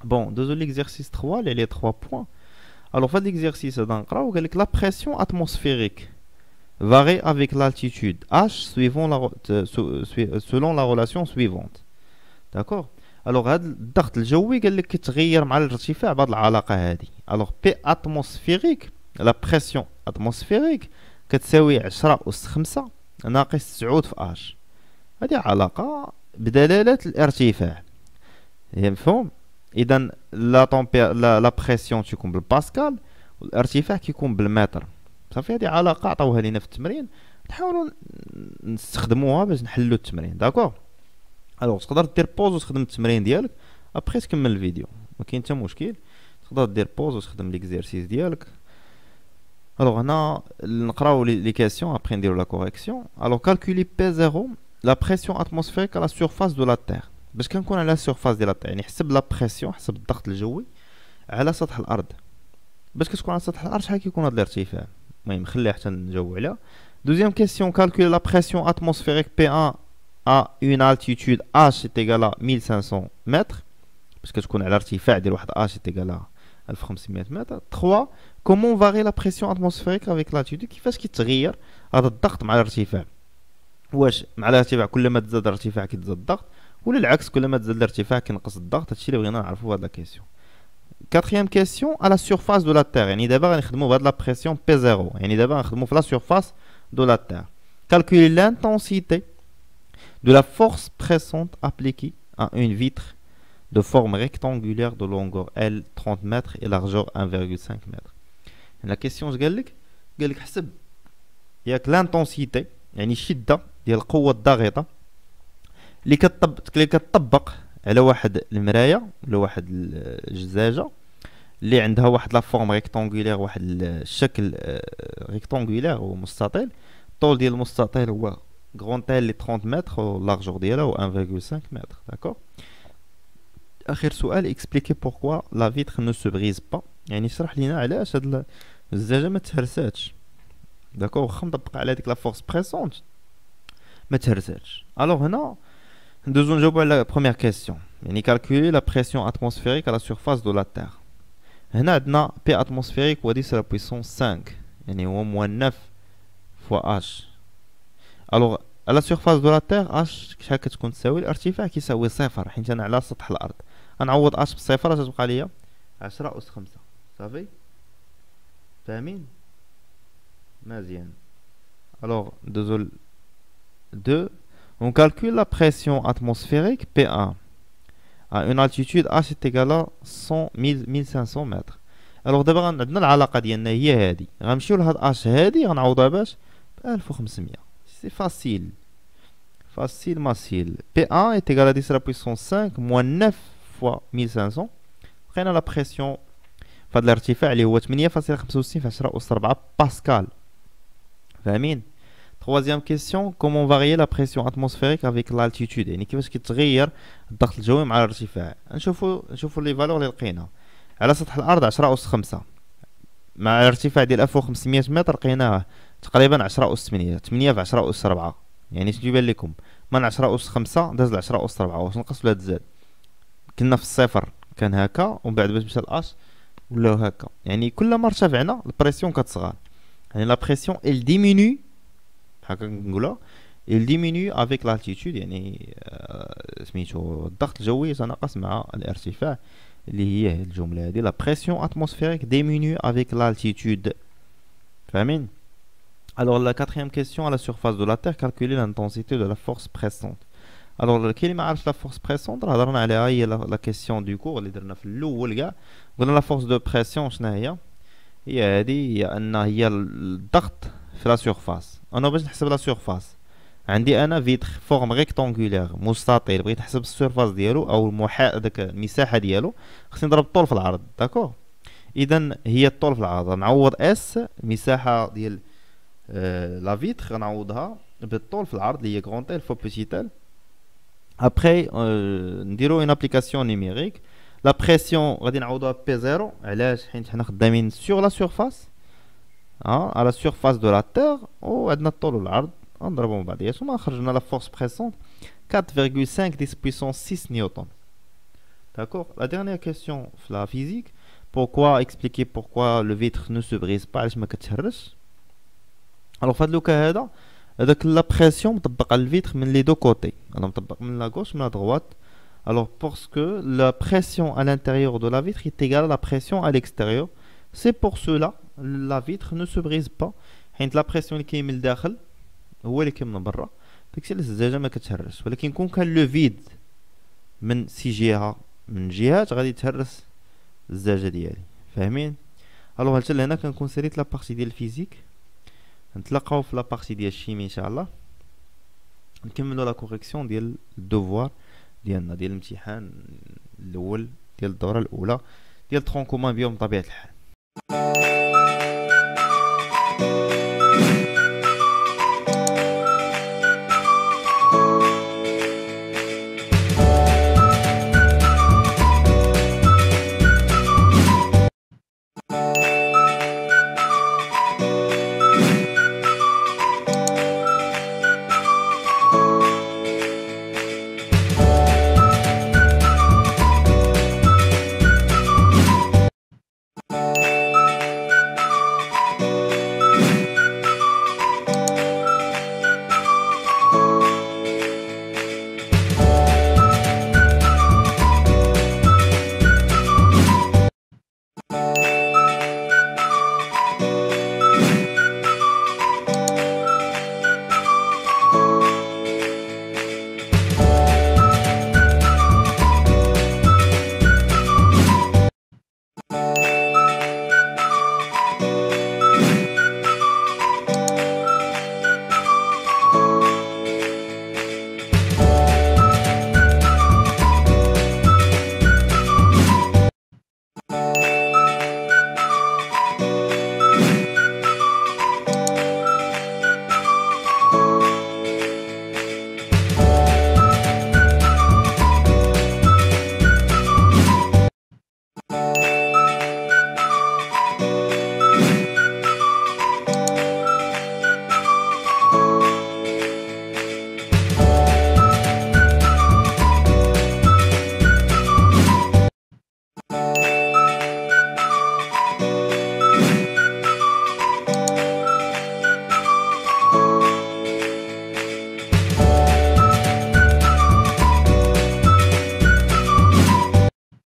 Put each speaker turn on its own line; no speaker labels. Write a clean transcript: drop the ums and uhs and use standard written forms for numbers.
Bon, dans l'exercice 3, il y a les 3 points. Alors, fait l'exercice la pression atmosphérique varie avec l'altitude H selon la relation suivante. D'accord. Alors, هذا الضغط الجوي قال لك كيتغير مع الارتفاع بهذه العلاقة هذه. Alors, P atmosphérique, la pression atmosphérique كتساوي 10 أس 5 ناقص 9 في H. هذه علاقة بدلالة الارتفاع. مفهوم؟ إذا لا بريسيون تيكون بالباسكال والارتفاع كيكون بالمتر. صافي هذه علاقة عطاوها لينا في التمرين، نحاولوا نستخدموها باش نحلوا التمرين. داكوغ. الوغ تقدر دير بوز وتخدم التمرين ديالك ابخي تكمل الفيديو، ما كاين حتى مشكل. تقدر دير بوز وتخدم ليكزيرسيس ديالك. الوغ هنا نقراو لي كيسيون ابخي نديرو لا كوريكسيون. الوغ كالكولي بي زيرو لا بريسيون اتموسفيريك على سيرفاس دو لا تير. باش كنكون على سيرفاس ديال لا تير يعني حسب لا بريسيون، حسب الضغط الجوي على سطح الارض. باش كتكون على سطح الارض شحال كيكون هذا الارتفاع؟ المهم خليها حتى نجاوب عليها. دوزيام كيسيون كالكولي لا بريسيون اتموسفيريك P1 à une altitude H est égale à 1500 mètres, parce que je connais l'artifact de H est égal à 1500 mètres. 3. Comment varie la pression atmosphérique avec l'altitude؟ كيفاش كيتغير هذا الضغط مع الارتفاع؟ واش مع الارتفاع كل ما تزاد الارتفاع كيتزاد الضغط، ولا العكس كل ما تزاد الارتفاع كينقص الضغط؟ هادشي اللي بغينا نعرفو في هاد لا كيسيون. Quatrième question, à la surface de la Terre. يعني دابا غنخدمو بهاد لا بريسيون P0. يعني دابا غنخدمو في la surface de la Terre. Calculer l'intensité de la force pressante appliquée à une vitre de forme rectangulaire de longueur L 30 mètres et largeur 1,5 mètres. La question قال لك حسب ياك l'intensité يعني الشدة ديال القوة الضاغطة اللي كتطبق على واحد المراية ولا واحد الجزاجة اللي عندها واحد لا فورم ريكتانغولير، واحد الشكل ريكتانغولير ومستطيل. الطول ديال المستطيل هو grand L est 30 mètres, largeur ديالها هو 1,5 mètres. D'accord. آخر سؤال expliquer pourquoi la vitre ne se brise pas. يعني شرح لينا علاش هاد الزجاجة ما تهرساتش. داكوغ واخا مطبقة على ديك لا فورس بريسونت ما تهرساتش. الوغ هنا ندوزو نجاوبو على la première question. يعني calculer la pression atmosphérique à la surface de la Terre. هنا عندنا P atmosphérique هو 10 à la puissance 5 يعني هو moins 9 fois H. الوغ على سيرفاس دو لا تير اش شحال كتكون تساوي؟ الارتفاع كيساوي صفر حيت انا على سطح الارض. غنعوض اش بصفر غتبقى ليا 10 اس 5. صافي فاهمين مزيان. الوغ ندوزو 2. on calcule la pression atmosphérique P1 à une altitude H est égale à 1500 mètres. الوغ دابا عندنا العلاقه ديالنا هي هادي، غنمشيو لهاد اش هادي غنعوضها باش ب 1500. C'est facile. Facile, facile. P1 est égal à 10 à la puissance 5 moins 9 fois 1500. لقينا la pression فهاد الارتفاع اللي هو 8.65 في 10 أس 4 باسكال. فاهمين؟ Troisième question, comment varier la pression atmosphérique avec l'altitude؟ يعني كيفاش كيتغير الضغط الجوي مع الارتفاع؟ نشوفوا لي فالور اللي لقينا. على سطح الأرض 10 أس 5 مع الارتفاع ديال 1500 متر لقيناه تقريبا 10 أس 8 8 في 10 أس 4. يعني شنو يبان لكم؟ من 10 أس 5 داز ل 10 أس 4. واش نقص ولا تزاد؟ كنا في الصفر كان هكا ومن بعد باش مشى لاش ولاو هكا. يعني كل ما ارتفعنا البريسيون كتصغر. يعني لا بريسيون il diminue هكا نقولها il diminue avec l'altitude. يعني سميتو الضغط الجوي يتناقص مع الارتفاع اللي هي الجملة هذه. la pression atmosphérique diminue avec l'altitude. فاهمين؟ Alors la quatrième question, à la surface de la Terre, calculer l'intensité de la force pressante. Alors كاين اللي ما عرفش la force pressante راه هضرنا عليها، هي la question du cours اللي درنا في الاول كاع. قلنا la force de pression شنو هي هذه، هي ان هي الضغط في لا سيرفاس. انا باش نحسب لا سيرفاس عندي انا فيتر فورم ريكتانغولير مستطيل، بغيت نحسب السيرفاس ديالو او داك المساحه ديالو، خصني نضرب الطول في العرض. داكوغ. اذا هي الطول في العرض نعوض اس مساحه ديال لا فيتر غنعوضها بالطول في العرض اللي هي كغون ال فوا بوتي ال. ابخي نديرو اون ابليكاسيون نيميريك. لا بريسيون غادي نعوضوها بي زيرو. علاش؟ حيت حنا خدامين سور لا سيرفاس على سيرفاس دو لا تير، وعندنا الطول والعرض نضربهم بعضياتهم خرجنا لا فورس بريسونت 4.5 10 puissance 6 نيوتن. D'accord. La dernière question في la physique. Pourquoi expliquer pourquoi le vitre ne se brise pas علاش ما كتهرش. Alors في هاد لو كا هذا هذاك لا بريسيون مطبق على الفيتر من لي دو كوتي. انا مطبق من لا gauche من la droite. Alors parce que la pression à l'intérieur de la vitre est égale à la pression à l'extérieur. C'est pour cela la vitre ne se brise pas. حيت la pression اللي كاين من الداخل هو اللي كاين من برا. داكشي علاش الزجاجه ما كتهرش. ولكن كون كان لو فيد من سي جهه من جهات غادي تهرس الزجاجه ديالي. فاهمين؟ الوغ حتى لهنا كنكون ساليت لا بارتي ديال الفيزيك. نتلاقاو في لا بارتي ديال الشيمي ان شاء الله، نكملوا لا كوريكسيون ديال الدوفوار ديالنا ديال الامتحان الاول ديال الدوره الاولى ديال ترون كومان بيوم بطبيعه الحال.